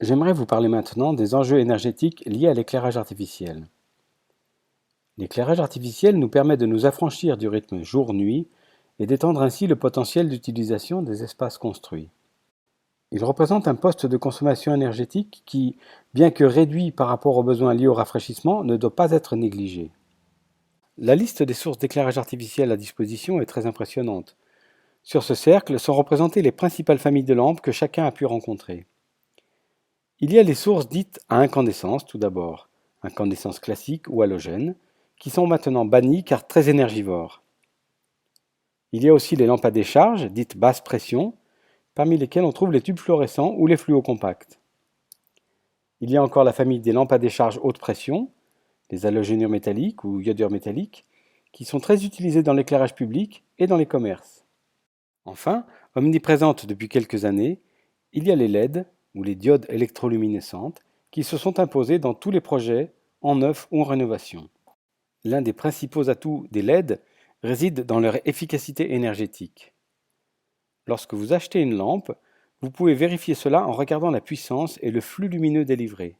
J'aimerais vous parler maintenant des enjeux énergétiques liés à l'éclairage artificiel. L'éclairage artificiel nous permet de nous affranchir du rythme jour-nuit et d'étendre ainsi le potentiel d'utilisation des espaces construits. Il représente un poste de consommation énergétique qui, bien que réduit par rapport aux besoins liés au rafraîchissement, ne doit pas être négligé. La liste des sources d'éclairage artificiel à disposition est très impressionnante. Sur ce cercle sont représentées les principales familles de lampes que chacun a pu rencontrer. Il y a les sources dites à incandescence tout d'abord, incandescence classique ou halogène, qui sont maintenant bannies car très énergivores. Il y a aussi les lampes à décharge, dites basse pression, parmi lesquelles on trouve les tubes fluorescents ou les fluocompacts. Il y a encore la famille des lampes à décharge haute pression, les halogénures métalliques ou iodures métalliques, qui sont très utilisées dans l'éclairage public et dans les commerces. Enfin, omniprésente depuis quelques années, il y a les LED, ou les diodes électroluminescentes, qui se sont imposées dans tous les projets, en neuf ou en rénovation. L'un des principaux atouts des LED réside dans leur efficacité énergétique. Lorsque vous achetez une lampe, vous pouvez vérifier cela en regardant la puissance et le flux lumineux délivré.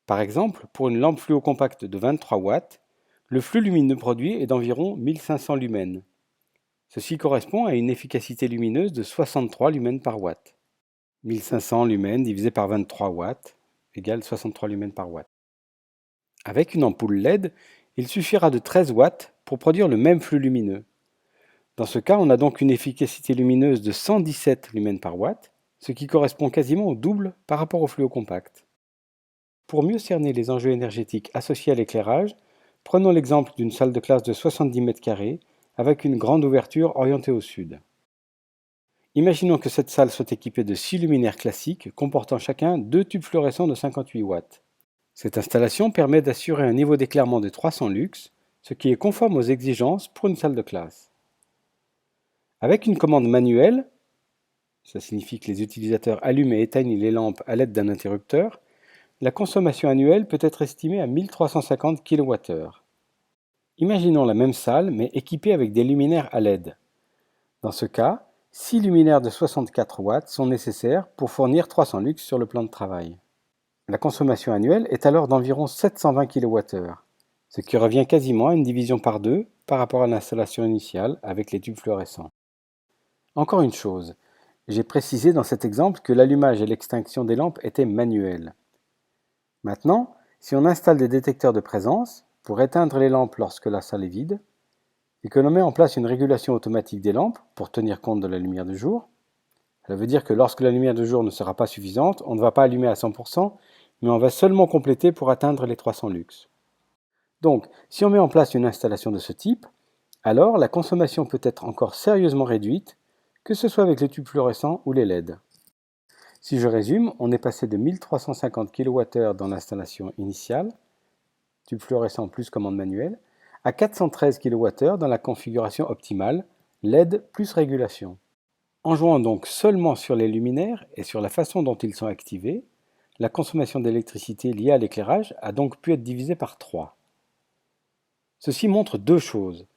Par exemple, pour une lampe fluocompacte de 23 watts, le flux lumineux produit est d'environ 1500 lumens. Ceci correspond à une efficacité lumineuse de 63 lumens par watt. 1500 lumens divisé par 23 watts égale 63 lumens par watt. Avec une ampoule LED, il suffira de 13 watts pour produire le même flux lumineux. Dans ce cas, on a donc une efficacité lumineuse de 117 lumens par watt, ce qui correspond quasiment au double par rapport au fluocompact. Pour mieux cerner les enjeux énergétiques associés à l'éclairage, prenons l'exemple d'une salle de classe de 70 m² avec une grande ouverture orientée au sud. Imaginons que cette salle soit équipée de 6 luminaires classiques comportant chacun 2 tubes fluorescents de 58 watts. Cette installation permet d'assurer un niveau d'éclairement de 300 lux, ce qui est conforme aux exigences pour une salle de classe. Avec une commande manuelle, ça signifie que les utilisateurs allument et éteignent les lampes à l'aide d'un interrupteur, la consommation annuelle peut être estimée à 1350 kWh. Imaginons la même salle mais équipée avec des luminaires à LED. Dans ce cas, 6 luminaires de 64 watts sont nécessaires pour fournir 300 lux sur le plan de travail. La consommation annuelle est alors d'environ 720 kWh, ce qui revient quasiment à une division par deux par rapport à l'installation initiale avec les tubes fluorescents. Encore une chose, j'ai précisé dans cet exemple que l'allumage et l'extinction des lampes étaient manuels. Maintenant, si on installe des détecteurs de présence pour éteindre les lampes lorsque la salle est vide, et que l'on met en place une régulation automatique des lampes pour tenir compte de la lumière de jour, ça veut dire que lorsque la lumière de jour ne sera pas suffisante, on ne va pas allumer à 100%, mais on va seulement compléter pour atteindre les 300 lux. Donc, si on met en place une installation de ce type, alors la consommation peut être encore sérieusement réduite, que ce soit avec les tubes fluorescents ou les LED. Si je résume, on est passé de 1350 kWh dans l'installation initiale, tube fluorescent plus commande manuelle, à 413 kWh dans la configuration optimale, LED plus régulation. En jouant donc seulement sur les luminaires et sur la façon dont ils sont activés, la consommation d'électricité liée à l'éclairage a donc pu être divisée par 3. Ceci montre deux choses.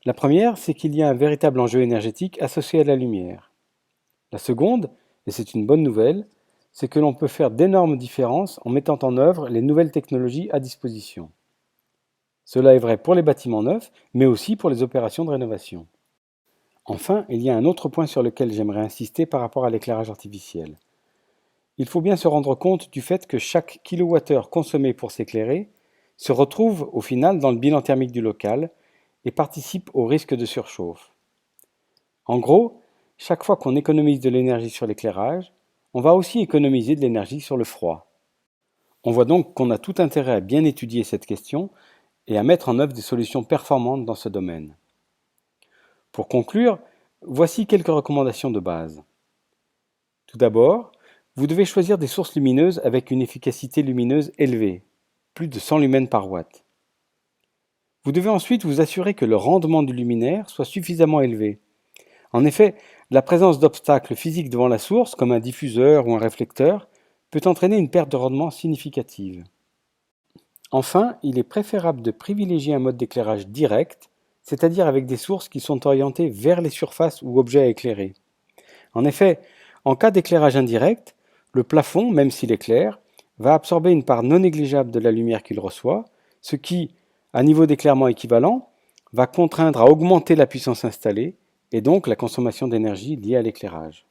La première, c'est qu'il y a un véritable enjeu énergétique associé à la lumière. La seconde, et c'est une bonne nouvelle, c'est que l'on peut faire d'énormes différences en mettant en œuvre les nouvelles technologies à disposition. Cela est vrai pour les bâtiments neufs, mais aussi pour les opérations de rénovation. Enfin, il y a un autre point sur lequel j'aimerais insister par rapport à l'éclairage artificiel. Il faut bien se rendre compte du fait que chaque kilowattheure consommé pour s'éclairer se retrouve au final dans le bilan thermique du local et participe au risque de surchauffe. En gros, chaque fois qu'on économise de l'énergie sur l'éclairage, on va aussi économiser de l'énergie sur le froid. On voit donc qu'on a tout intérêt à bien étudier cette question et à mettre en œuvre des solutions performantes dans ce domaine. Pour conclure, voici quelques recommandations de base. Tout d'abord, vous devez choisir des sources lumineuses avec une efficacité lumineuse élevée, plus de 100 lumens par watt. Vous devez ensuite vous assurer que le rendement du luminaire soit suffisamment élevé. En effet, la présence d'obstacles physiques devant la source, comme un diffuseur ou un réflecteur, peut entraîner une perte de rendement significative. Enfin, il est préférable de privilégier un mode d'éclairage direct, c'est-à-dire avec des sources qui sont orientées vers les surfaces ou objets à éclairer. En effet, en cas d'éclairage indirect, le plafond, même s'il est clair, va absorber une part non négligeable de la lumière qu'il reçoit, ce qui, à niveau d'éclairement équivalent, va contraindre à augmenter la puissance installée et donc la consommation d'énergie liée à l'éclairage.